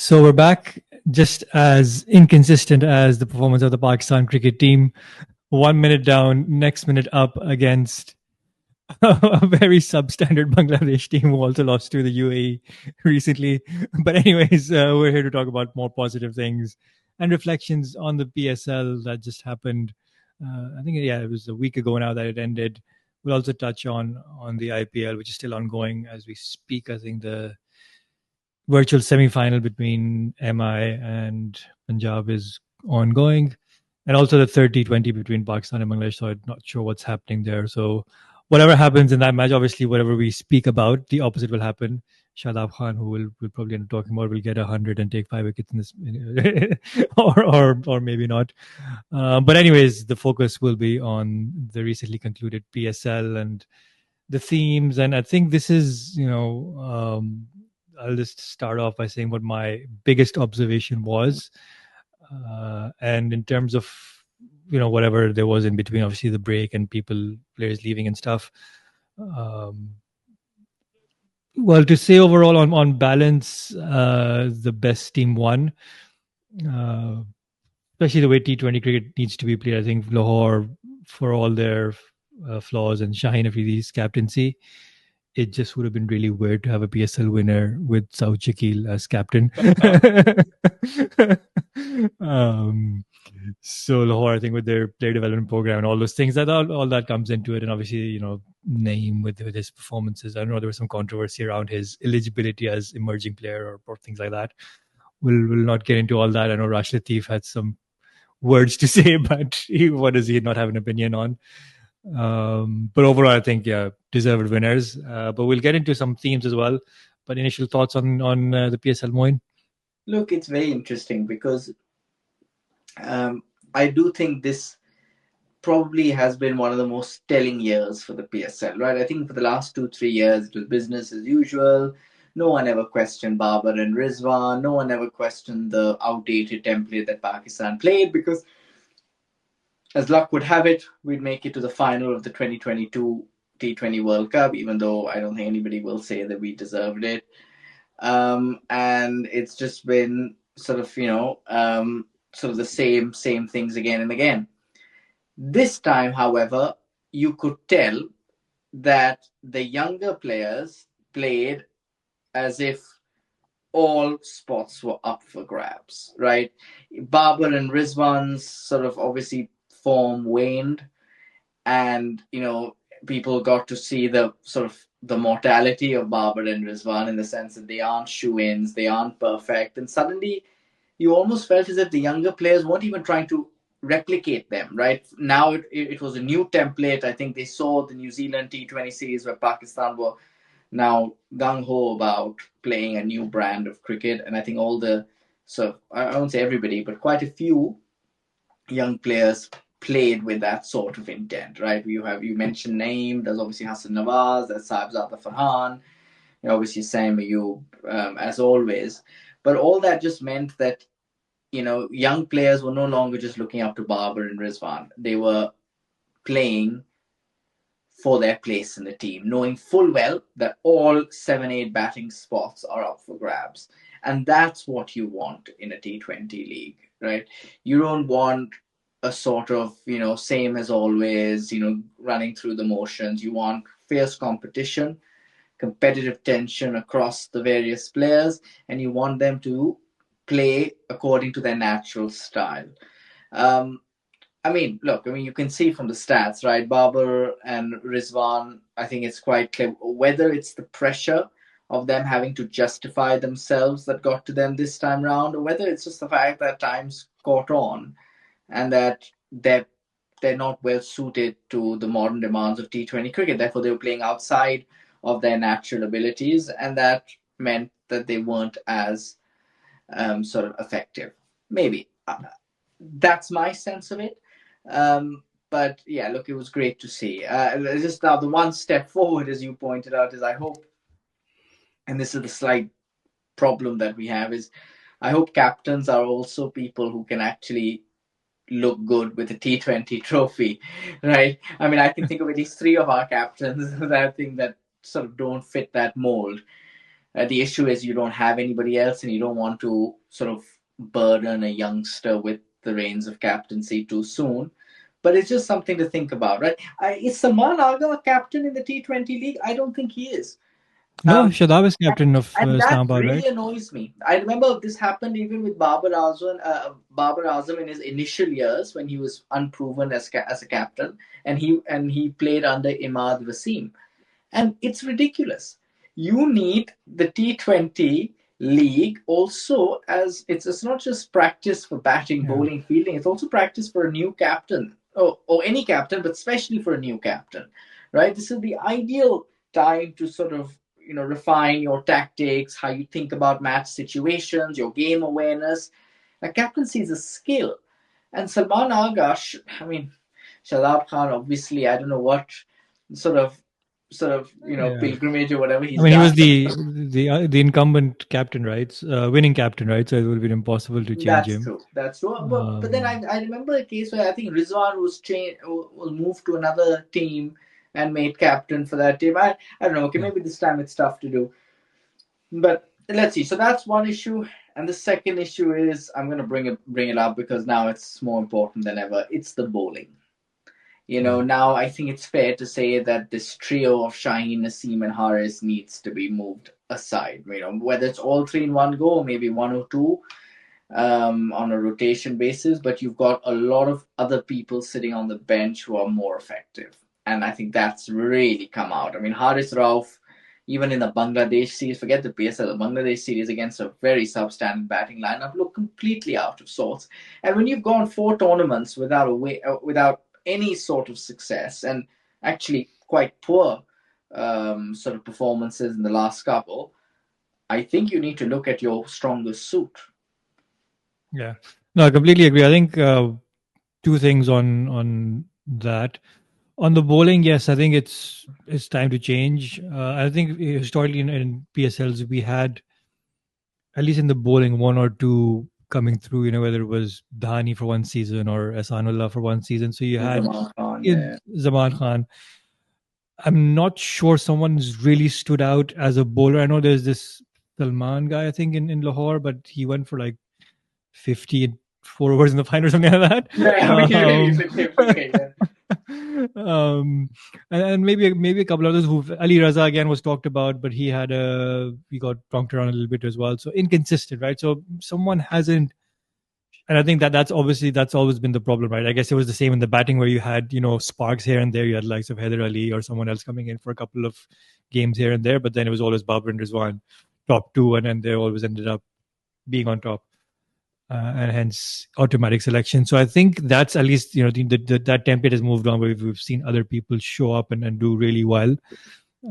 So we're back, just as inconsistent as the performance of the Pakistan cricket team. 1 minute down, next minute up against a very substandard Bangladesh team who also lost to the UAE recently. But anyways, we're here to talk about more positive things and reflections on the PSL that just happened. I think it was a week ago now that it ended. We'll also touch on the IPL, which is still ongoing as we speak. I think the virtual semi-final between MI and Punjab is ongoing, and also the third T20 between Pakistan and Bangladesh. So I'm not sure what's happening there. So whatever happens in that match, obviously, whatever we speak about, the opposite will happen. Shadab Khan, who will probably end up talking more, will get 100 and take 5 wickets in this, or maybe not. But anyways, the focus will be on the recently concluded PSL and the themes. And I think this is, I'll just start off by saying what my biggest observation was. And in terms of, whatever there was in between, obviously the break and players leaving and stuff. Well, to say overall on balance, the best team won. Especially the way T20 cricket needs to be played. I think Lahore, for all their flaws, and Shaheen Afridi's captaincy, it just would have been really weird to have a PSL winner with Saud Shakil as captain. So Lahore, I think, with their player development program and all those things, that all that comes into it. And obviously, Naeem with his performances. I know there was some controversy around his eligibility as emerging player or things like that. We'll not get into all that. I know Rash Latif had some words to say, but what does he not have an opinion on? But overall, I think, deserved winners. But we'll get into some themes as well. But initial thoughts on the PSL, Moin? Look, it's very interesting because I do think this probably has been one of the most telling years for the PSL, right? I think for the last 2-3 years, it was business as usual. No one ever questioned Babar and Rizwan. No one ever questioned the outdated template that Pakistan played because, as luck would have it, we'd make it to the final of the 2022 T20 World Cup, even though I don't think anybody will say that we deserved it. And it's just been sort of, sort of the same things again and again. This time, however, you could tell that the younger players played as if all spots were up for grabs, right? Babar and Rizwan's sort of obviously form waned, and people got to see the sort of the mortality of Babar and Rizwan in the sense that they aren't shoe-ins, they aren't perfect, and suddenly you almost felt as if the younger players weren't even trying to replicate them, right? Now it was a new template. I think they saw the New Zealand T20 series where Pakistan were now gung-ho about playing a new brand of cricket, and I think all the, so I won't say everybody, but quite a few young players played with that sort of intent, right? You mentioned Naeem, there's obviously Hassan Nawaz, there's Saibzada Farhan, obviously Sam Ayub, as always. But all that just meant that, young players were no longer just looking up to Babar and Rizwan. They were playing for their place in the team, knowing full well that all 7-8 batting spots are up for grabs. And that's what you want in a T20 league, right? You don't want a sort of, same as always, running through the motions. You want fierce competition, competitive tension across the various players, and you want them to play according to their natural style. You can see from the stats, right? Babar and Rizwan, I think it's quite clear whether it's the pressure of them having to justify themselves that got to them this time round, or whether it's just the fact that times caught on and that they're not well suited to the modern demands of T20 cricket. Therefore, they were playing outside of their natural abilities, and that meant that they weren't as sort of effective. Maybe. That's my sense of it. But yeah, look, it was great to see. Just now, the one step forward, as you pointed out, is I hope, and this is the slight problem that we have, is I hope captains are also people who can actually look good with a T20 trophy, right? I mean, I can think of at least 3 of our captains that I think that sort of don't fit that mold. The issue is you don't have anybody else, and you don't want to sort of burden a youngster with the reins of captaincy too soon. But it's just something to think about, right? Is Salman Agha a captain in the T20 league? I don't think he is. No, Um, Shadab is captain of and that Islamabad, really right? annoys me. I remember this happened even with Babar Azam in his initial years when he was unproven as a captain, and he played under Imad Wasim. And it's ridiculous. You need the T20 league also, as it's not just practice for batting, Yeah. bowling, fielding, it's also practice for a new captain, or any captain, but especially for a new captain, right? This is the ideal time to sort of refine your tactics, how you think about match situations, your game awareness. A captaincy is a skill. And Salman Agha, I mean, Shadab Khan, obviously, I don't know what sort of Yeah. pilgrimage or whatever I he's mean, he done. was the incumbent captain, right? Winning captain, right? So it would have been impossible to change That's him. true. That's true. But then Um, I remember a case where I think Rizwan was moved to another team and made captain for that team. I don't know. Okay, yeah. maybe this time it's tough to do. But let's see. So that's one issue, and the second issue is I'm going to bring it up because now it's more important than ever. It's the bowling. Mm. Now I think it's fair to say that this trio of Shaheen, Naseem, and Haris needs to be moved aside. Whether it's all three in one go, or maybe one or two on a rotation basis, but you've got a lot of other people sitting on the bench who are more effective. And I think that's really come out. I mean, Haris Rauf, even in the Bangladesh series, forget the PSL, the Bangladesh series against a very substandard batting lineup, looked completely out of sorts. And when you've gone four tournaments without any sort of success, and actually quite poor sort of performances in the last couple, I think you need to look at your strongest suit. Yeah. No, I completely agree. I think two things on that. On the bowling, yes, I think it's time to change. I think historically in PSLs we had, at least in the bowling, one or two coming through. Whether it was Dhani for one season or Ehsanullah for one season. So you had Zaman Khan, in yeah. Zaman Khan. I'm not sure someone's really stood out as a bowler. I know there's this Salman guy, I think, in Lahore, but he went for like 50 and 4 overs in the final or something like that. Yeah, I mean, he really flipped him. Okay, yeah. Um, and maybe a couple others who Ali Raza again was talked about, but he got bonked around a little bit as well. So inconsistent, right? So someone hasn't, and I think that's always been the problem, right? I guess it was the same in the batting where you had sparks here and there. You had likes of Heather Ali or someone else coming in for a couple of games here and there, but then it was always Babur and Rizwan top two, and then they always ended up being on top. And hence automatic selection. So I think that's at least that template has moved on. Where we've seen other people show up and do really well. So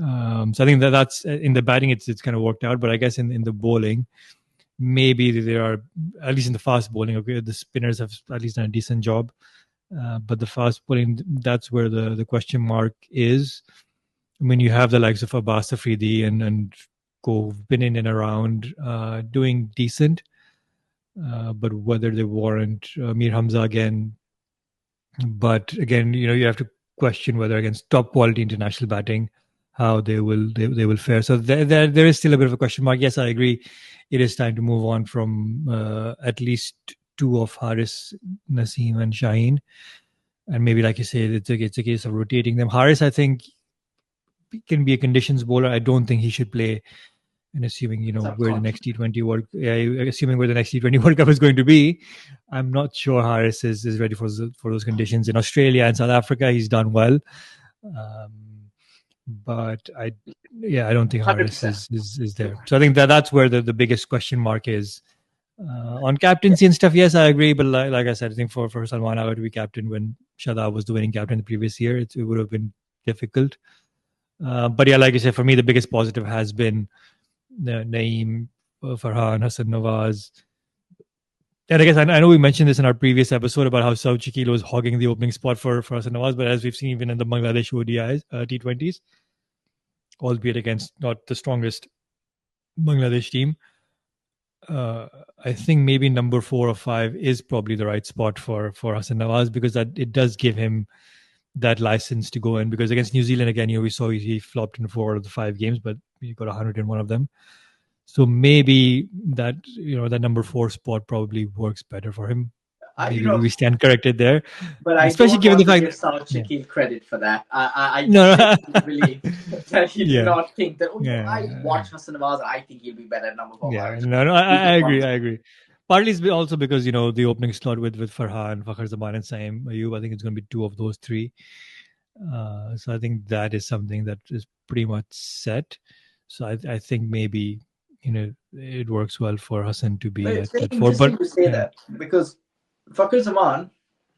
I think that's in the batting, it's kind of worked out. But I guess in the bowling, maybe there are, at least in the fast bowling, okay, the spinners have at least done a decent job. But the fast bowling, that's where the question mark is. I mean, you have the likes of Abbas Afridi and Co who've been in and around doing decent. But whether they warrant Mir Hamza again. But again, you have to question whether against top quality international batting, how they will fare. So there is still a bit of a question mark. Yes, I agree. It is time to move on from at least two of Haris, Naseem, and Shaheen, and maybe like you say, it's a case of rotating them. Haris, I think, can be a conditions bowler. I don't think he should play, and assuming where the next Subconscious. T20 World, yeah, assuming where the next T20 World Cup is going to be, I'm not sure Harris is ready for those conditions. In Australia and South Africa, he's done well, but I don't think Harris 100%. is there. So I think that's where the biggest question mark is. On captaincy and stuff, yes, I agree. But like I said, I think for Salman Agha to be captain when Shadab was the winning captain the previous year, it would have been difficult. But yeah, like I said, for me, the biggest positive has been Naeem, Farhan, Hassan Nawaz. And I guess I know we mentioned this in our previous episode about how Saud Shakil was hogging the opening spot for Hassan Nawaz, but as we've seen even in the Bangladesh ODIs, T20s, albeit against not the strongest Bangladesh team, uh, I think maybe number 4 or 5 is probably the right spot for Hassan Nawaz, because that it does give him that license to go in. Because against New Zealand again, we saw he flopped in 4 of the 5 games, but he got 100 in one of them. So maybe that that number 4 spot probably works better for him. I, you Maybe know, we stand corrected there, but I especially don't given the want to fact give that South yeah, Shakil credit for that. I no, genuinely believe that he did yeah, not think that, oh, I yeah, watch Hassan Nawaz, I think he'll be better at number 4. yeah. No, no, He I just agree. wants I agree. Partly it's also because the opening slot with Farhan, Fakhar Zaman, and Saim Ayub. I think it's going to be two of those three. So I think that is something that is pretty much set. So I think maybe it works well for Hassan to No, be it's very at 4. But interesting to say yeah, that because Fakhar Zaman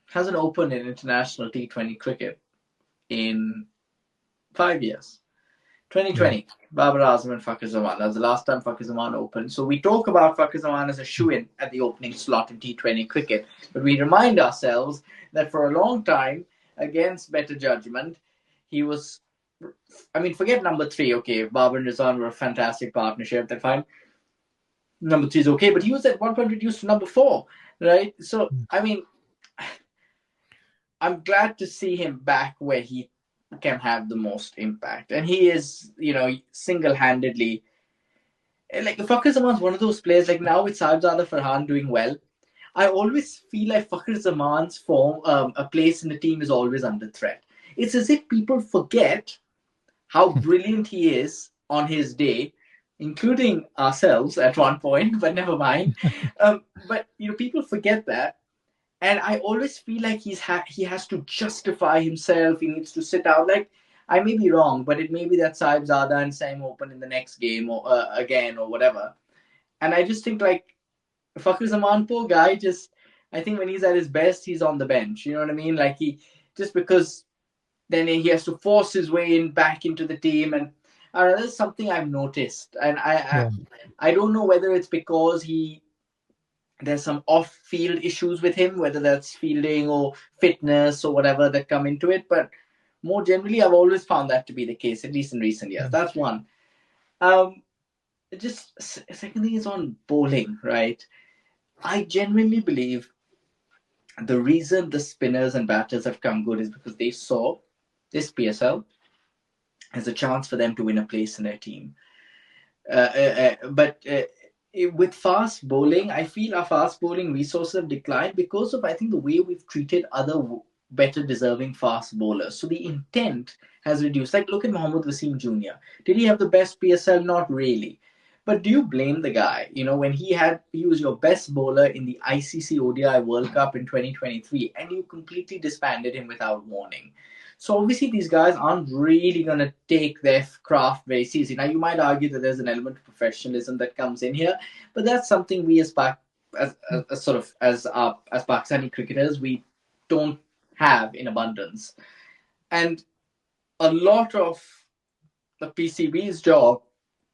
hasn't opened in international T20 cricket in 5 years. yeah, 2020, Babar Azam and Fakhar Zaman. That was the last time Fakhar Zaman opened. So we talk about Fakhar Zaman as a shoe-in at the opening slot in T20 cricket. But we remind ourselves that for a long time, against better judgment, he was... I mean, forget number 3, okay. Babar and Rizwan were a fantastic partnership. That fine. Number 3 is okay. But he was at one point reduced to number 4, right? So, I mean, I'm glad to see him back where he can have the most impact. And he is, single-handedly... Like Fakhar Zaman's one of those players. Like now with Saibzada Farhan doing well, I always feel like Fakhar Zaman's form, a place in the team is always under threat. It's as if people forget how brilliant he is on his day, including ourselves at one point. But never mind. But people forget that, and I always feel like he has to justify himself. He needs to sit out. Like I may be wrong, but it may be that Saib Zada and Saim open in the next game or again or whatever. And I just think like Fakhar Zaman, poor guy, just I think when he's at his best, he's on the bench. You know what I mean? Like he just because then he has to force his way in back into the team, and I don't know, that's something I've noticed, and yeah, I don't know whether it's because there's some off-field issues with him, whether that's fielding or fitness or whatever that come into it. But more generally, I've always found that to be the case, at least in recent years. yeah, That's one. Um, just second thing is on bowling, right? I genuinely believe the reason the spinners and batters have come good is because they saw this PSL as a chance for them to win a place in their team. But with fast bowling, I feel our fast bowling resources have declined because of, I think, the way we've treated other better deserving fast bowlers. So the intent has reduced. Like, look at Mohammad Wasim Jr. Did he have the best PSL? Not really. But do you blame the guy? When he was your best bowler in the ICC ODI World Cup in 2023, and you completely disbanded him without warning. So obviously these guys aren't really going to take their craft very seriously. Now you might argue that there's an element of professionalism that comes in here, but that's something we as sort of as Pakistani cricketers we don't have in abundance. And a lot of the PCB's job,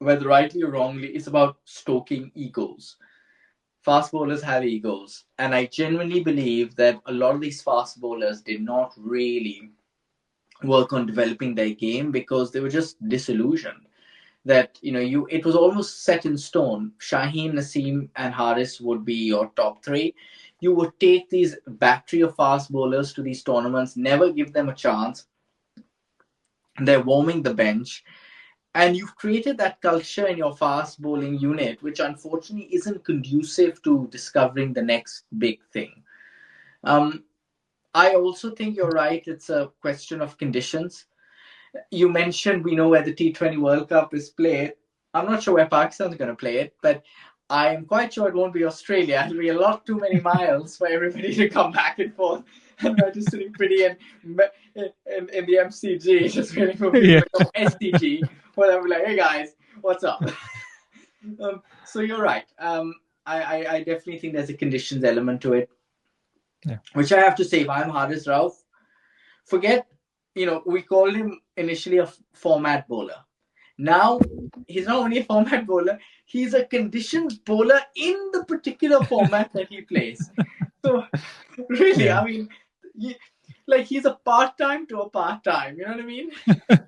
whether rightly or wrongly, is about stoking egos. Fast bowlers have egos, and I genuinely believe that a lot of these fast bowlers did not really work on developing their game because they were just disillusioned that it was almost set in stone. Shaheen, Naseem, and Haris would be your top 3. You would take these battery of fast bowlers to these tournaments, never give them a chance. They're warming the bench, and you've created that culture in your fast bowling unit, which unfortunately isn't conducive to discovering the next big thing. um, I also think you're right. It's a question of conditions. You mentioned we know where the T20 World Cup is played. I'm not sure where Pakistan's going to play it, but I am quite sure it won't be Australia. It'll be a lot too many miles for everybody to come back and forth. And we're just sitting pretty in the MCG, just waiting for people yeah, to come SDG, where they'll be like, hey guys, what's up? So you're right. I definitely think there's a conditions element to it, yeah, which I have to say, if I'm Haris Rauf, forget, we called him initially a format bowler. Now, he's not only a format bowler, he's a conditioned bowler in the particular format that he plays. So, really, yeah, I mean, he's a part-time to a part-time, you know what I mean?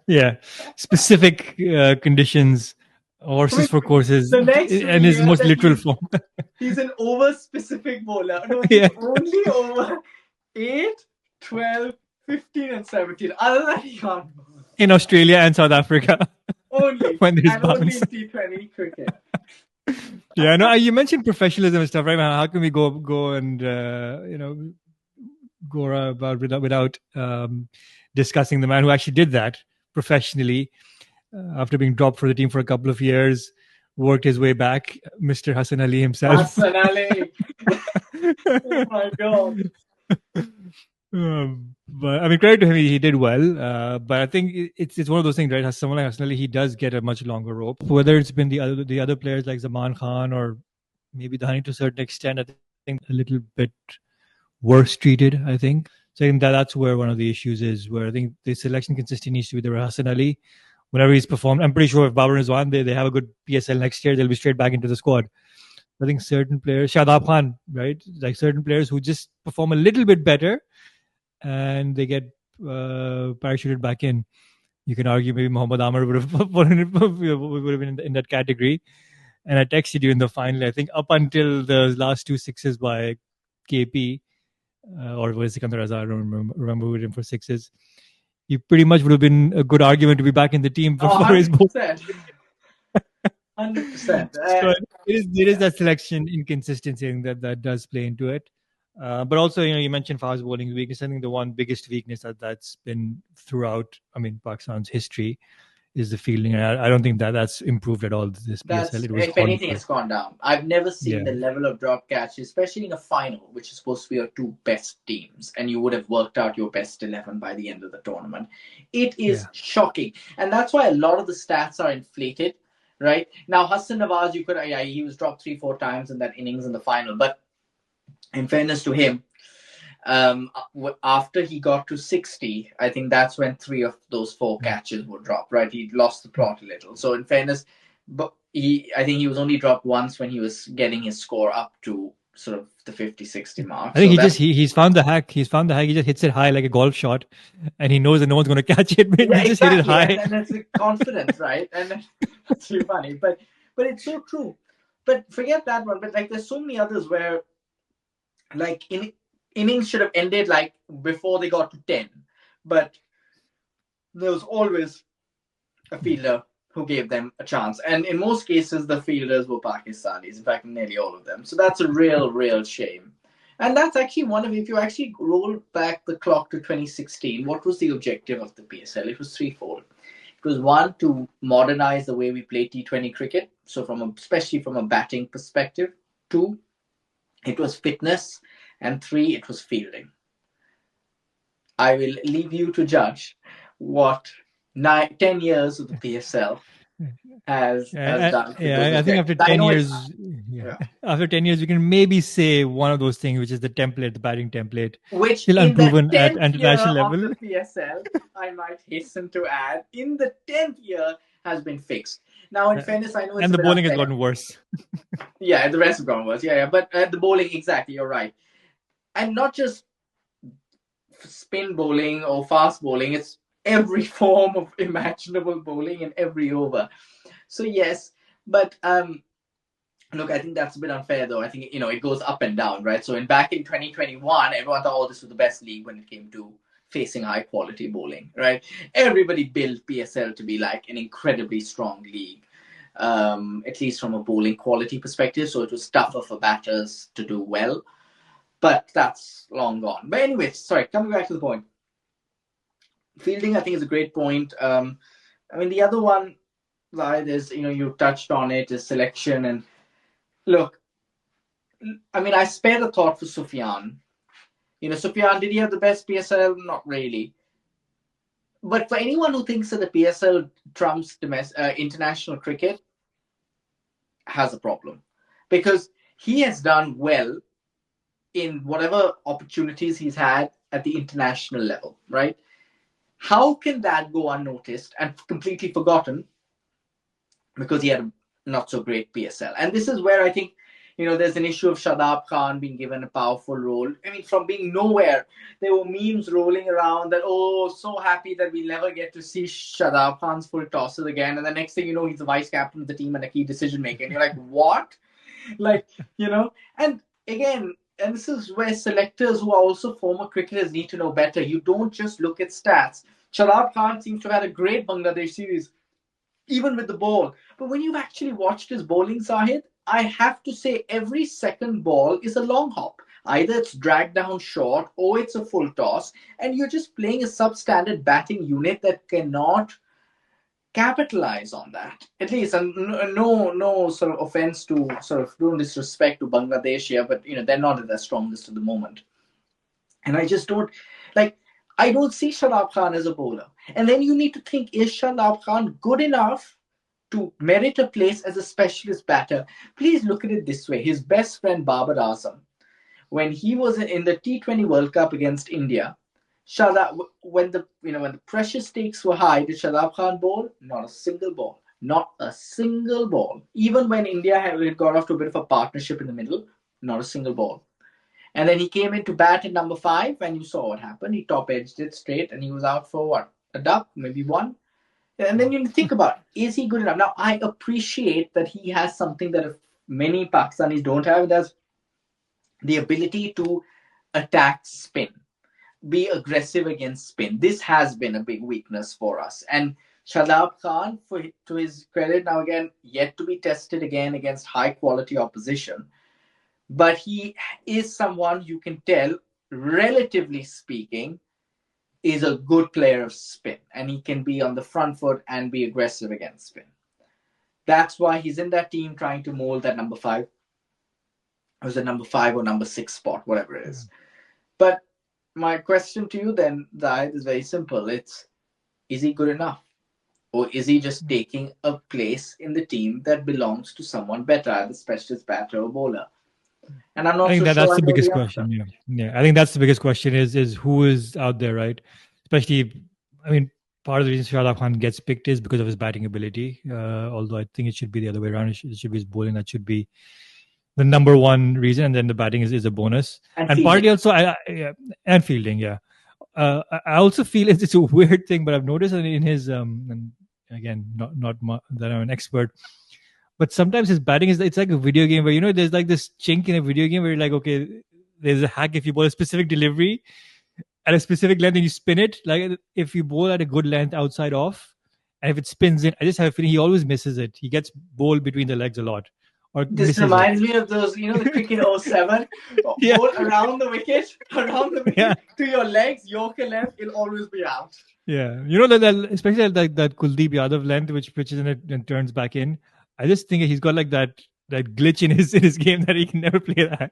yeah. Specific conditions, I mean, horses for courses, the next and his year most that literal form. he's an over-specific bowler. No, he's Yeah, only over 8, 12, 15, and 17. Other than that, he can't bowl. in Australia and South Africa Only, when there's and only bounce. in T20 cricket. Yeah, no, you mentioned professionalism and stuff, right? How can we go and go about without discussing the man who actually did that professionally after being dropped for the team for a couple of years, worked his way back, Mr. Hassan Ali himself. Hassan Ali. Oh my God. But I mean, credit to him, he did well. But I think it's one of those things, right? As someone like Hassan Ali, he does get a much longer rope. Whether it's been the other players like Zaman Khan or maybe Dhani to a certain extent, I think a little bit worse treated. I think so. I think that's where one of the issues is. Where I think the selection consistency needs to be there. Hassan Ali, whenever he's performed, I'm pretty sure if Babar is on, they have a good PSL next year, they'll be straight back into the squad. I think certain players, Shadab Khan, right? Like certain players who just perform a little bit better and they get parachuted back in. You can argue maybe Mohammad Amr would have been in that category. And I texted you in the final, I think up until the last two sixes by KP, or was it Sikandar Raza? I don't remember who did him for sixes. He pretty much would have been a good argument to be back in the team for his bowl. 100%. So it is that selection inconsistency that does play into it. But also, you mentioned fast bowling weakness. I think the one biggest weakness that's been throughout, Pakistan's history is the fielding. And I don't think that's improved at all this PSL. It was if anything, it's gone down. I've never seen Yeah. the level of drop catches, especially in a final, which is supposed to be your two best teams, and you would have worked out your best 11 by the end of the tournament. It is Yeah. shocking. And that's why a lot of the stats are inflated, right? Now, Hassan Nawaz, he was dropped 3-4 times in that innings in the final, but in fairness to him, after he got to 60, I think that's when 3 of those 4 catches were dropped, right? He lost the plot a little. So in fairness, but I think he was only dropped once when he was getting his score up to sort of the 50-60 mark. I think So he's found the hack. He's found the hack. He just hits it high like a golf shot, and he knows that no one's going to catch it. But yeah, he just hit it exactly, high. and it's confidence, right? And that's really funny, but it's so true. But forget that one. But like, there's so many others where, like, innings should have ended like before they got to 10, but there was always a fielder who gave them a chance, and in most cases the fielders were Pakistanis, in fact nearly all of them. So that's a real shame. And that's actually one of, if you actually roll back the clock to 2016, what was the objective of the PSL? It was threefold. It was one, to modernize the way we play T20 cricket, so especially from a batting perspective. Two, it was fitness, and 3, it was fielding. I will leave you to judge what 10 years of the PSL has done. I think after 10 years, after 10 years, we can maybe say one of those things, which is the template, the batting template, which still in the unproven at 10th year international of level. the PSL, I might hasten to add, in the 10th year has been fixed. Now, in fairness, I know it's and a the bit bowling unfair. has gotten worse. Yeah, the rest have gotten worse. Yeah, but the bowling, exactly, you're right. And not just spin bowling or fast bowling, it's every form of imaginable bowling in every over. So yes, but look, I think that's a bit unfair though. I think it goes up and down, right? So back in 2021, everyone thought, this was the best league when it came to facing high quality bowling, right? Everybody built PSL to be like an incredibly strong league, at least from a bowling quality perspective. So it was tougher for batters to do well, but that's long gone. But anyway, sorry, coming back to the point. Fielding, I think, is a great point. The other one, Zahid, is, you touched on it, is selection. And look, I spared a thought for Sufyan. Sufyan, did he have the best PSL? Not really. But for anyone who thinks that the PSL trumps international cricket, has a problem. Because he has done well in whatever opportunities he's had at the international level, right? How can that go unnoticed and completely forgotten because he had a not so great PSL? And this is where I think, there's an issue of Shadab Khan being given a powerful role. From being nowhere, there were memes rolling around that, so happy that we'll never get to see Shadab Khan's full tosses again. And the next thing you know, he's the vice captain of the team and a key decision maker. And you're like, what? And again, and this is where selectors who are also former cricketers need to know better. You don't just look at stats. Shadab Khan seems to have had a great Bangladesh series, even with the ball. But when you've actually watched his bowling, Sahid, I have to say every second ball is a long hop. Either it's dragged down short or it's a full toss, and you're just playing a substandard batting unit that cannot capitalize on that. At least, and no sort of offense to sort of no disrespect to Bangladesh here, but they're not at their strongest at the moment. And I just don't like. I don't see Shadab Khan as a bowler. And then you need to think: is Shadab Khan good enough to merit a place as a specialist batter? Please look at it this way: his best friend Babar Azam, when he was in the T20 World Cup against India, Shadab, when the pressure stakes were high, did Shadab Khan bowl? Not a single ball. Not a single ball. Even when India had got off to a bit of a partnership in the middle, not a single ball. And then he came in to bat at number 5, and you saw what happened. He top edged it straight, and he was out for what? A duck, maybe one. And then you think about it, is he good enough? Now, I appreciate that he has something that many Pakistanis don't have. That's the ability to attack spin, be aggressive against spin. This has been a big weakness for us. And Shadab Khan, to his credit, now again, yet to be tested again against high quality opposition. But he is someone you can tell, relatively speaking, is a good player of spin. And he can be on the front foot and be aggressive against spin. That's why he's in that team trying to mold that number 5. Or is it number 5 or number 6 spot, whatever it is. But my question to you then, Zahid, is very simple. Is he good enough? Or is he just taking a place in the team that belongs to someone better, either specialist batter or bowler? And I'm not I think so that's sure I the know biggest the answer. question. Yeah. I think that's the biggest question is who is out there, right? Especially, I mean, part of the reason Shahid Khan gets picked is because of his batting ability. Although I think it should be the other way around. It should be his bowling that should be the number one reason, and then the batting is a bonus. And And fielding. partly also, and fielding, yeah. I also feel it's a weird thing, but I've noticed in his and again, not that I'm an expert, but sometimes his batting is it's like a video game where there's like this chink in a video game where you're like, okay, there's a hack if you bowl a specific delivery at a specific length and you spin it. Like if you bowl at a good length outside off, and if it spins in, I just have a feeling he always misses it. He gets bowled between the legs a lot, or This misses it. reminds me of those, the cricket 07, Yeah, ball around the wicket, yeah, to your legs, Yorker left, it'll always be out. yeah. That especially that Kuldeep Yadav length, which pitches in it and turns back in. I just think he's got like that glitch in his game that he can never play that.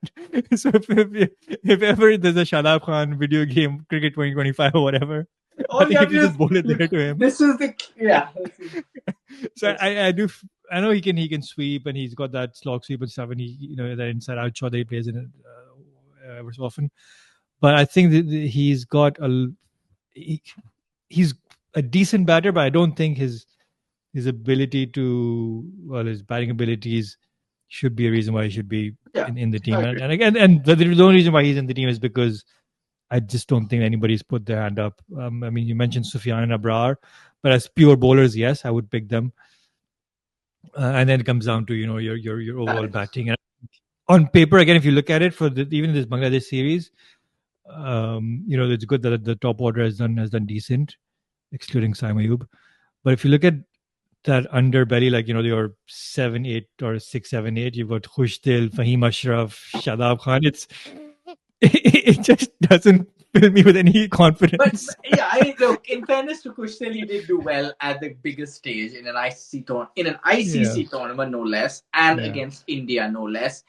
So if ever there's a Shadab Khan video game, Cricket 2025 or whatever, I All you think have if to you do just is bowl it look, there to him. this is the, yeah. So I do I know he can sweep and he's got that slog sweep and stuff and he that inside out shot that he plays in it ever so often. But I think that he's got he's a decent batter, but I don't think his ability his batting abilities should be a reason why he should be Yeah, in the team. I And, agree. and again, and the only reason why he's in the team is because I just don't think anybody's put their hand up. I mean, you mentioned Sufyan and Abrar, but as pure bowlers, yes, I would pick them. And then it comes down to your overall Thanks. batting. And on paper, again, if you look at it for even this Bangladesh series, it's good that the top order has done decent, excluding Saim Ayub. But if you look at that underbelly, like your 7-8 or 6-7-8, you've got Khushtil, Fahim Ashraf, Shadab Khan. It just doesn't fill me with any But confidence. yeah, look. In fairness to Kushtel, he did do well at the biggest stage in an Yeah, ICC tournament, no less, and yeah, against India, no less,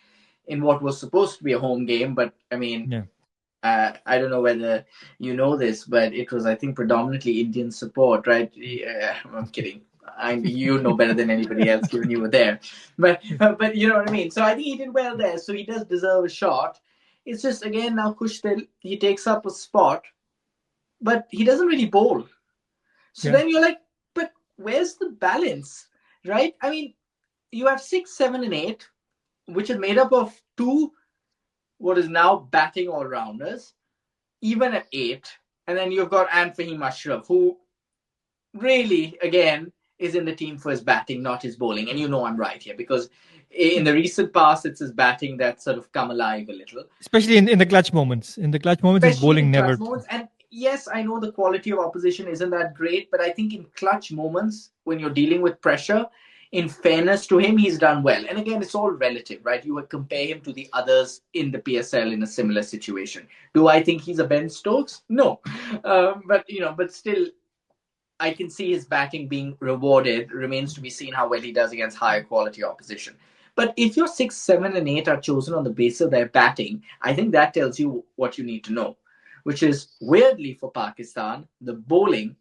in what was supposed to be a home game. But I mean, yeah. I don't know whether you know this, but it was, I think, predominantly Indian support, right? Yeah, I'm kidding. You know better than anybody else, given you were there. But you know what I mean. So I think he did well there. So he does deserve a shot. It's just again now Kushtel, he takes up a spot, but he doesn't really bowl. So Yeah. then you're like, but where's the balance, right? I mean, you have 6, 7, and 8, which is made up of two what is now batting all rounders, even at 8. And then you've got Fahim Ashraf, who really, again, is in the team for his batting, not his bowling. And I'm right here because in the recent past, it's his batting that's sort of come alive a little, Especially in the clutch moments. In the clutch moments, his especially in bowling clutch never. moments. And yes, I know the quality of opposition isn't that great, but I think in clutch moments, when you're dealing with pressure, in fairness to him, he's done well. And again, it's all relative, right? You would compare him to the others in the PSL in a similar situation. Do I think he's a Ben Stokes? No. But still, I can see his batting being rewarded. Remains to be seen how well he does against higher quality opposition. But if your 6, 7, and 8 are chosen on the basis of their batting, I think that tells you what you need to know, which is weirdly for Pakistan, the bowling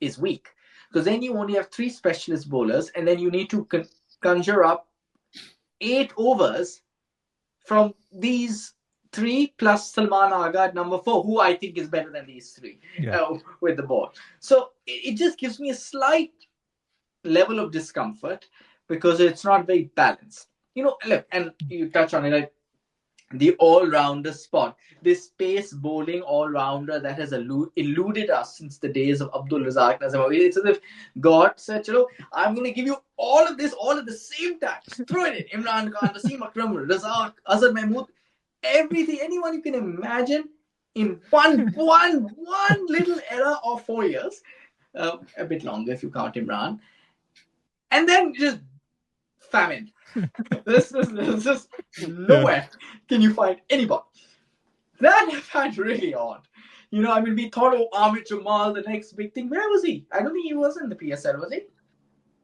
is weak. Because then you only have 3 specialist bowlers, and then you need to conjure up 8 overs from these 3 plus Salman Agha at number 4, who I think is better than these 3 with the ball. So it just gives me a slight level of discomfort because it's not very balanced. Look, and you touch on it, like the all-rounder spot, this pace bowling all-rounder that has eluded us since the days of Abdul Razak Nazim. It's as if God said, I'm going to give you all of this all at the same time. Just throw it in. Imran Khan, Wasim Akram, Razak, Azhar Mahmood, everything, anyone you can imagine in one little era of 4 years, a bit longer if you count Imran, and then just famine. This is just nowhere can you find anybody. That I find really odd. We thought, Amit Jamal, the next big thing. Where was he? I don't think he was in the PSL, was he?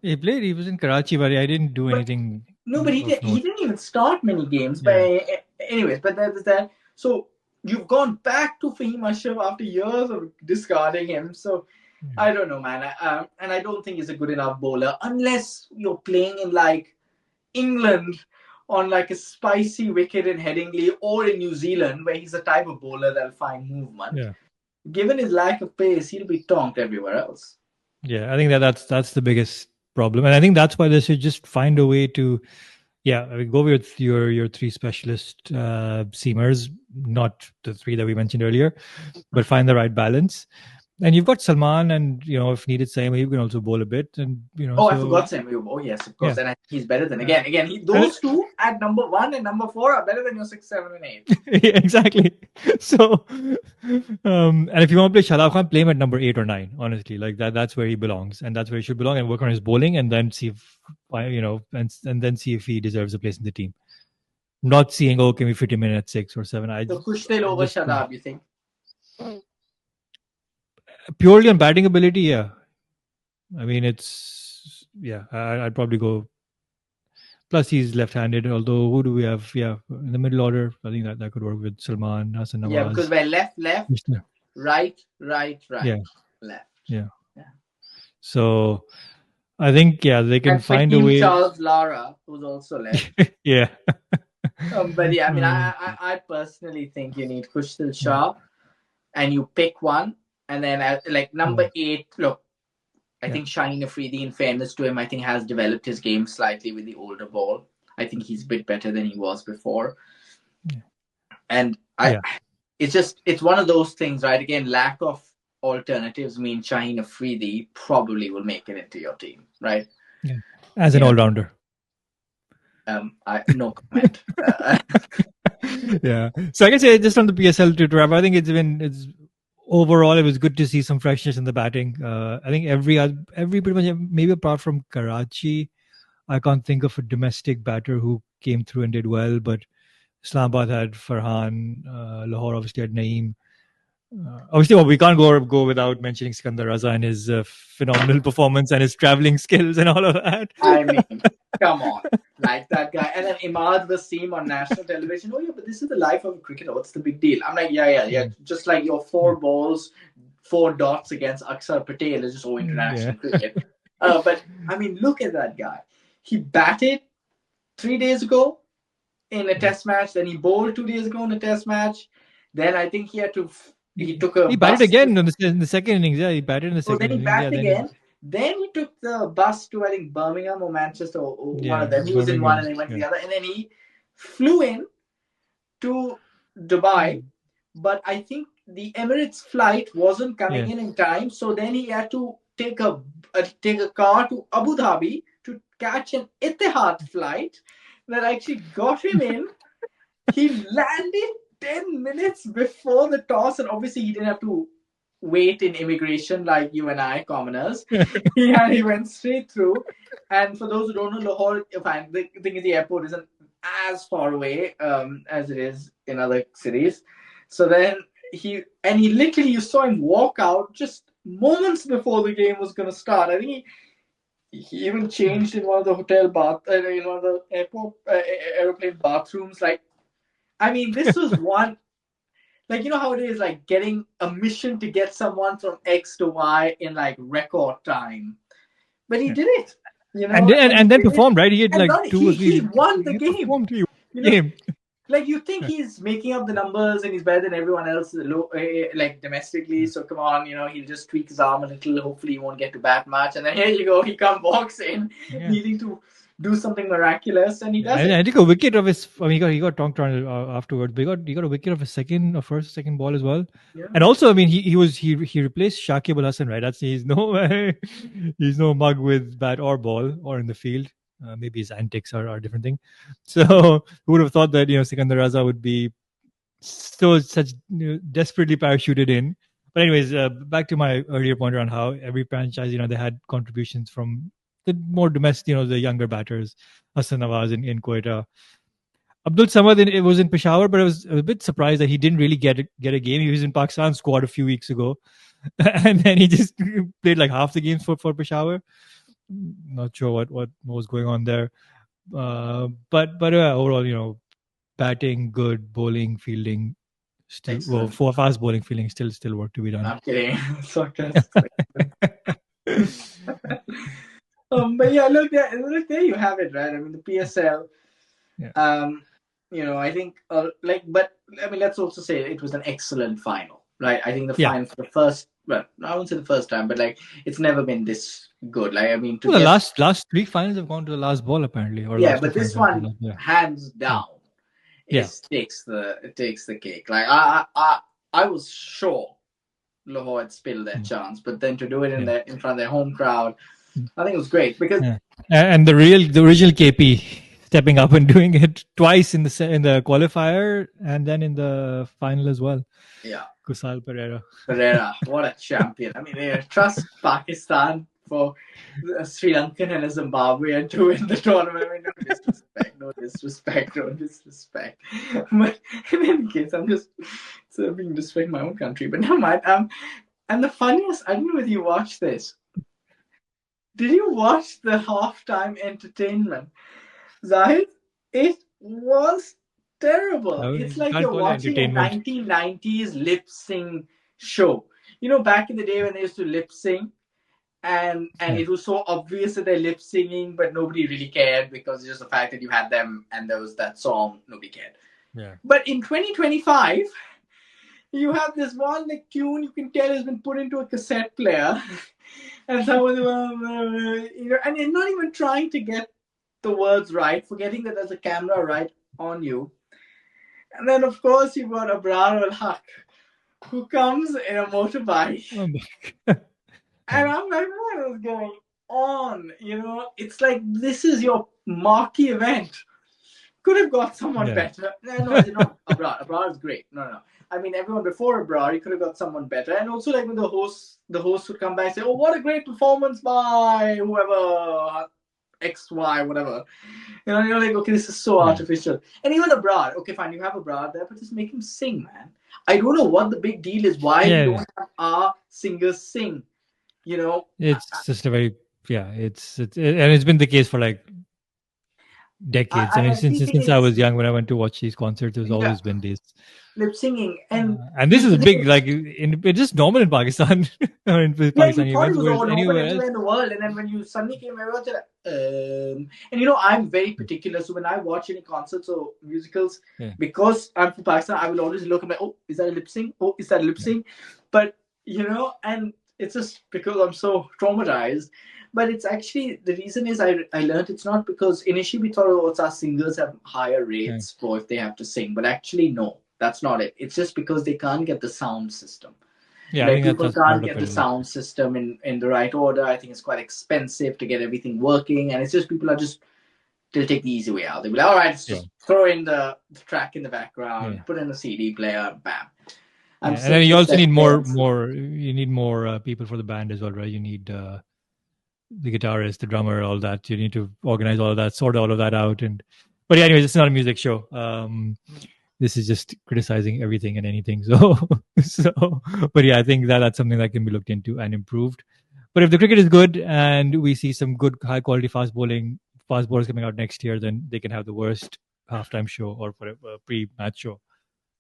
He played. He was in Karachi, but I didn't do anything. No, but he didn't even start many games. But anyways, but there's that. So you've gone back to Fahim Ashraf after years of discarding him. So I don't know, man. And I don't think he's a good enough bowler unless you're playing in like England on like a spicy wicket in Headingley or in New Zealand where he's a type of bowler that'll find movement. Yeah. Given his lack of pace, he'll be tonked everywhere else. Yeah, I think that's the biggest problem, and I think that's why they should just find a way to, go with your 3 specialist seamers, not the 3 that we mentioned earlier, but find the right balance. And you've got Salman, and if needed, Saeem Ayub can also bowl a bit. And I forgot Saeem Ayub. Oh yes, of course. And I think he's better than those 2 at number 1 and number 4 are better than your 6, 7, and 8. Yeah, exactly. So, and if you want to play Shadab Khan, play him at number 8 or 9. Honestly, like that's where he belongs, and that's where he should belong. And work on his bowling, and then see if and then see if he deserves a place in the team. Not seeing, can we fit him in at 6 or 7? So Kushtel over Shadab, you think? Purely on batting ability, yeah. I mean, I'd probably go. Plus, he's left-handed. Although, who do we have? Yeah, in the middle order, I think that could work with Salman, Hassan Nawaz. Yeah, because we're left, right, yeah, left. Yeah. So, I think they can find a way. Charles Lara, who's also left. Yeah. But yeah, I mean, I personally think you need Kushtil Shah, and you pick one. And then like number 8, look, I think Shaheen Afridi, in fairness to him, I think has developed his game slightly with the older ball. I think he's a bit better than he was before. Yeah. And it's one of those things, right? Again, lack of alternatives mean Shaheen Afridi probably will make it into your team, right? Yeah. As an all-rounder. No comment. Yeah. So I can say just on the PSL to wrap, I think it's overall, it was good to see some freshness in the batting. I think every pretty much, maybe apart from Karachi, I can't think of a domestic batter who came through and did well. But Islamabad had Farhan, Lahore obviously had Naeem. Obviously, we can't go without mentioning Sikandar Raza and his phenomenal performance and his traveling skills and all of that. I mean, come on, like that guy. And then Imad Wasim on national television. Oh yeah, but this is the life of a cricketer. What's the big deal? I'm like, yeah. Just like your 4 balls, 4 dots against Aksar Patel is just all international cricket. But I mean, look at that guy. He batted 3 days ago in a test match. Then he bowled 2 days ago in a test match. Then I think he batted again in the second innings. Yeah, he batted in the second innings. Then he batted again. Then he took the bus to, I think, Birmingham or Manchester or one of them. He was in one and he went to the other. And then he flew in to Dubai. But I think the Emirates flight wasn't coming in time. So then he had to take a car to Abu Dhabi to catch an Etihad flight that actually got him in. He landed 10 minutes before the toss, and obviously he didn't have to wait in immigration like you and I, commoners. He went straight through. And for those who don't know, Lahore, fine, the thing is, the airport isn't as far away as it is in other cities. So then he literally, you saw him walk out just moments before the game was going to start. I think he even changed in one of the hotel in one of the aeroplane bathrooms. Like, I mean, this was one, like, you know how it is, like getting a mission to get someone from X to Y in like record time. But he did it, and then and he and then did it, performed, right? He had and like not, two or he three. won the He game. performed. He won You the know, game. like you think he's making up the numbers and he's better than everyone else, like domestically. So come on, he'll just tweak his arm a little. Hopefully, he won't get to bat match, and then here you go, he walks in, Yeah. needing to do something miraculous, and he does And it. I think a wicket of his. I mean, he got tonked around afterwards, but he got a wicket of his second ball as well. Yeah, And also, I mean, he replaced Shakib Al Hasan, right? That's he's no he's no mug with bat or ball or in the field. Maybe his antics are a different thing. So who would have thought that Sikandar Raza would be such desperately parachuted in. But anyways, back to my earlier point around how every franchise, they had contributions from the more domestic, the younger batters, Hassan Nawaz in Quetta. Abdul Samad, it was in Peshawar, but I was a bit surprised that he didn't really get a game. He was in Pakistan squad a few weeks ago, and then he just played like half the games for Peshawar. Not sure what was going on there, but overall, batting good, bowling, fielding, still well, excellent. for fast bowling, fielding, still work to be done. I'm kidding. Sarcastic. But yeah, look there you have it, right? I mean, the PSL. Yeah. I think but I mean, let's also say it was an excellent final, right? I think the Yeah. final for the first, well, I wouldn't say the first time, but like it's never been this good. Like, I mean, to Well, the get, last three finals have gone to the last ball apparently, or yeah, last two but finals this have gone to one, the last. Yeah. hands Yeah. down, Yeah. it takes the cake. Like, I was sure Lahore had spilled their chance, but then to do it in front of their home crowd, I think it was great because And the original KP stepping up and doing it twice in the qualifier and then in the final as well. yeah, Kusal Pereira. what a champion. I mean, trust Pakistan for Sri Lankan and a Zimbabwean to win the tournament. I mean, no disrespect. But in any case, I'm just being disrespecting my own country. But never mind. And the funniest, I don't know if you watched this. Did you watch the halftime entertainment? Zahid, it was terrible. It's You like can't you're call it watching a entertainment. 1990s lip sync show. Back in the day when they used to lip sync, and it was so obvious that they're lip singing, but nobody really cared because it's just the fact that you had them and there was that song, nobody cared. Yeah. But in 2025, you have this one like tune you can tell has been put into a cassette player, and someone, and you're not even trying to get the words right, forgetting that there's a camera right on you. And then, of course, you've got Abrar al Haq, who comes in a motorbike. And I'm like, what is going on? It's like, this is your marquee event. Could have got someone better. No, Abrar is great. No. I mean, everyone before Abrar, he could have got someone better. And also, like, when the host would come back and say, oh, what a great performance by whoever, X, Y, whatever. You're like, okay, this is so artificial. And even Abrar, okay, fine, you have Abrar there, but just make him sing, man. I don't know what the big deal is. Why we don't have our singers sing? It's just a very and it's been the case for like decades. I mean, since I was young, when I went to watch these concerts, there's always been this lip singing, and this is a big it's just normal in Pakistan. In Pakistan, you thought it was all normal anywhere everywhere in the world, and then when you suddenly came over to and I'm very particular. So when I watch any concerts or musicals, because I'm from Pakistan, I will always look at oh, is that a lip sync? Oh, is that a lip sync? But and it's just because I'm so traumatized. But it's actually, the reason is I learned it's not because initially we thought, oh, it's our singers have higher rates for if they have to sing. But actually, no, that's not it. It's just because they can't get the sound system. Yeah, like, people can't get the sound system in the right order. I think it's quite expensive to get everything working. And it's just people they'll take the easy way out. They'll be like, all right, let's just throw in the track in the background, put in a CD player, bam. I'm Yeah, and then saying you this also as need players. more. You need more people for the band as well, right? You need the guitarist, the drummer, all that. You need to organize all of that, sort all of that out. And but yeah, anyways, it's not a music show. This is just criticizing everything and anything. So but yeah, I think that's something that can be looked into and improved. But if the cricket is good and we see some good high quality fast bowlers coming out next year, then they can have the worst halftime show or for a pre-match show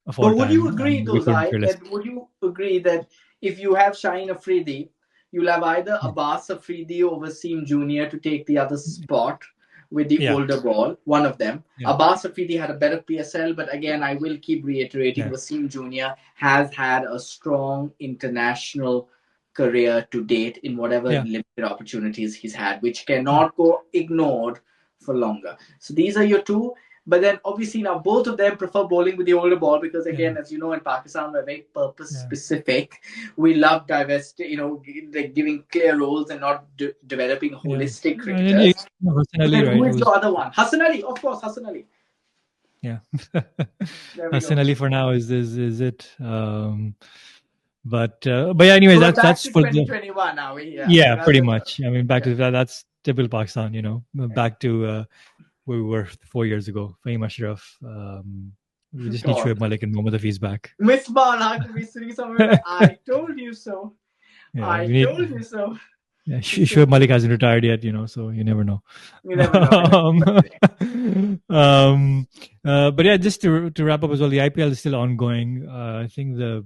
of all But would you time, agree, and we though, couldn't Zai, care less. that would you agree that if you have Shaheen Afridi, you'll have either Abbas Afridi or Wasim Jr. to take the other spot with the Yeah, older ball, one of them. yeah, Abbas Afridi had a better PSL, but again, I will keep reiterating yeah, Wasim Jr. has had a strong international career to date in whatever yeah, limited opportunities he's had, which yeah, cannot go ignored for longer. So these are your two. But then obviously now both of them prefer bowling with the older ball because yeah, again, as you know, in Pakistan we're very purpose yeah. specific. We love like giving clear roles and not developing Yeah. holistic And you cricketers. know, Hassan So Ali, then right? who is Who's the other one? Hassan Ali, of course, Hassan Ali. yeah. There we Hassan go. Ali for now is it. But yeah, anyways, So we're back that's to for the 2021 now. Yeah, yeah, pretty that's much. I mean, back yeah. to that. That's typical Pakistan, you know. Back to where we were 4 years ago. Fahim Ashraf. We just need God. Shoaib Malik and Mohammad Hafiz back. Miss Bala could be sitting somewhere like, I told you so. Yeah, I we need. told you so. Yeah, It's Shoaib just, Malik hasn't retired yet, you know, so you never know. you never know. um, but yeah, just to wrap up as well, the IPL is still ongoing. I think the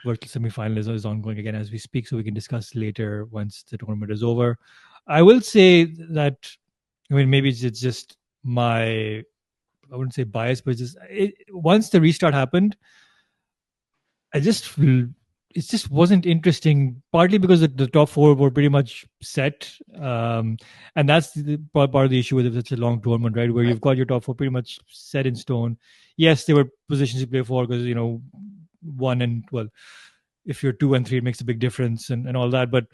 virtual semi-final is ongoing again as we speak, so we can discuss later once the tournament is over. I will say that, I mean, maybe it's just my, I wouldn't say bias, but once the restart happened, I just it just wasn't interesting. Partly because the top four were pretty much set, and that's the part of the issue with such a long tournament, right? Where you've got your top four pretty much set in stone. Yes, there were positions to play for because one and well, if you're two and three, it makes a big difference and all that. But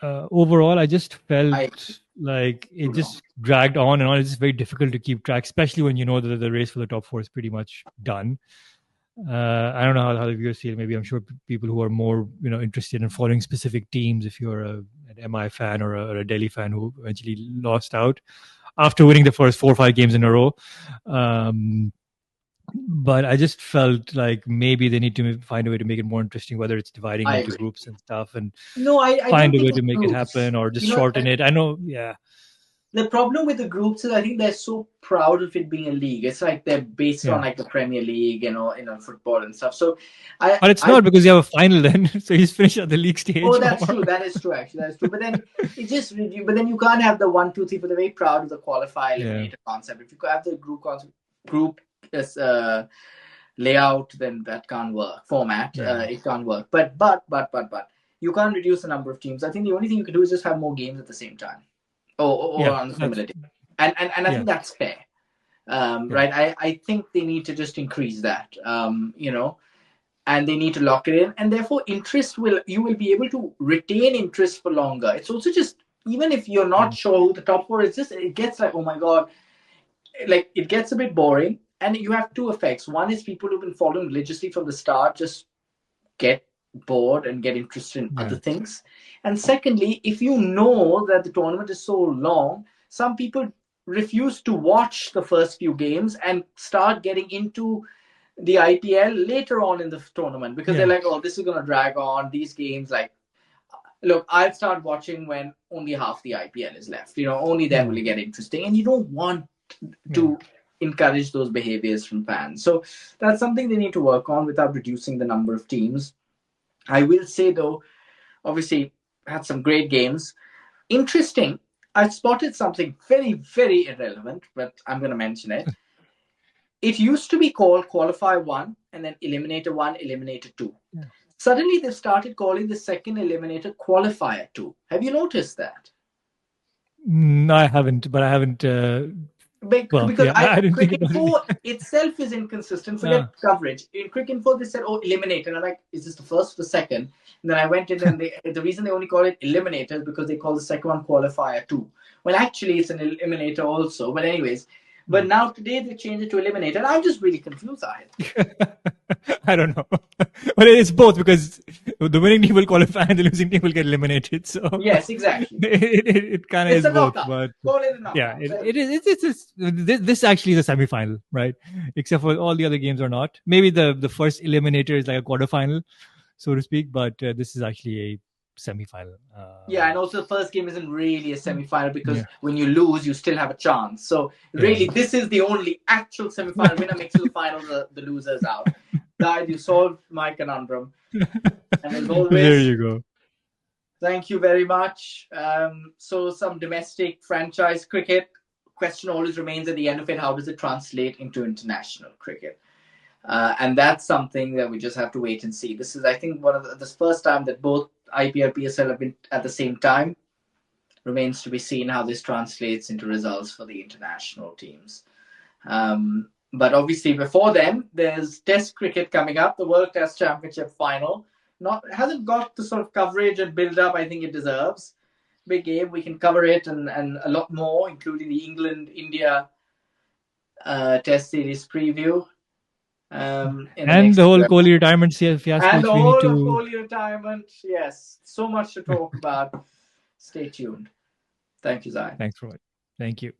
overall, I just I felt like it just dragged on and on. It's just very difficult to keep track, especially when you know that the race for the top four is pretty much done. I don't know how the viewers see it. Maybe I'm sure people who are more interested in following specific teams, if you're an MI fan or a Delhi fan who eventually lost out after winning the first 4 or 5 games in a row. But I just felt like maybe they need to find a way to make it more interesting, whether it's dividing I into agree. groups and stuff, and No, I find don't a think way it's to make it groups. happen, or just You know, shorten it. I know, yeah, the problem with the groups is I think they're so proud of it being a league. It's like they're based on yeah. like the Premier League, football and stuff. So I But it's I not because you have a final then, so he's finished at the league oh, stage, that's or true. That is true. Actually, that's true. But then but then you can't have the 1, 2, 3. But they're very proud of the qualify yeah, eliminator concept. If you have the group layout, then that can't work. Format, yeah, it can't work. But you can't reduce the number of teams. I think the only thing you can do is just have more games at the same time, or yeah. on the That's similar day. And I yeah, think that's fair. yeah, Right. I think they need to just increase that. And they need to lock it in, and therefore you will be able to retain interest for longer. It's also just, even if you're yeah, not sure who the top four is, just it gets like, oh my god, like it gets a bit boring. And you have two effects. One is people who've been following religiously from the start just get bored and get interested in other yeah, things. And secondly, if you know that the tournament is so long, some people refuse to watch the first few games and start getting into the IPL later on in the tournament because they're yeah. like, oh, this is going to drag on these games. Like, look, I'll start watching when only half the IPL is left. Only then will Yeah, it get interesting. And you don't want yeah, to encourage those behaviors from fans. So that's something they need to work on without reducing the number of teams. I will say, though, obviously, had some great games. Interesting. I spotted something very, very irrelevant, but I'm going to mention it. It used to be called Qualify 1 and then Eliminator 1, Eliminator 2. yeah. Suddenly, they've started calling the second Eliminator Qualifier 2. Have you noticed that? No, I haven't, but I haven't. Well, Because yeah, I didn't think Cricket about it. 4 itself is inconsistent. uh, Forget coverage. In Cricket 4, they said, oh, Eliminator. And I'm like, is this the first or the second? And then I went in and the reason they only call it Eliminator is because they call the second one Qualifier 2. Well, actually, it's an Eliminator also. But anyways, But now today they changed it to eliminate, and I'm just really confused, Ahid. I don't know. But it's both, because the winning team will qualify and the losing team will get eliminated. So Yes, exactly. it kind of It's is a both. knockout. But Call it a knockout. yeah, it is. This actually is a semi-final, right? Except for all the other games are not. Maybe the first eliminator is like a quarterfinal, so to speak. But this is actually a semi-final. Yeah, and also the first game isn't really a semi-final because Yeah. when you lose, you still have a chance. So really, this is the only actual semi-final. Winner makes it to the final. The loser's out. Guys, you solved my conundrum. And as always, there you go. Thank you very much. So some domestic franchise cricket. Question always remains at the end of it: how does it translate into international cricket? And that's something that we just have to wait and see. This is, I think, one of the first time that both IPL, PSL have been at the same time. Remains to be seen how this translates into results for the international teams. But obviously, before then, there's Test cricket coming up, the World Test Championship final. Hasn't got the sort of coverage and build up I think it deserves. Big game, we can cover it and a lot more, including the England-India Test series preview. And the whole Kohli retirement fiasco, and which the we need whole to. of Kohli retirement. Yes, so much to talk about. Stay tuned. Thank you, Zai. Thanks for it. Thank you.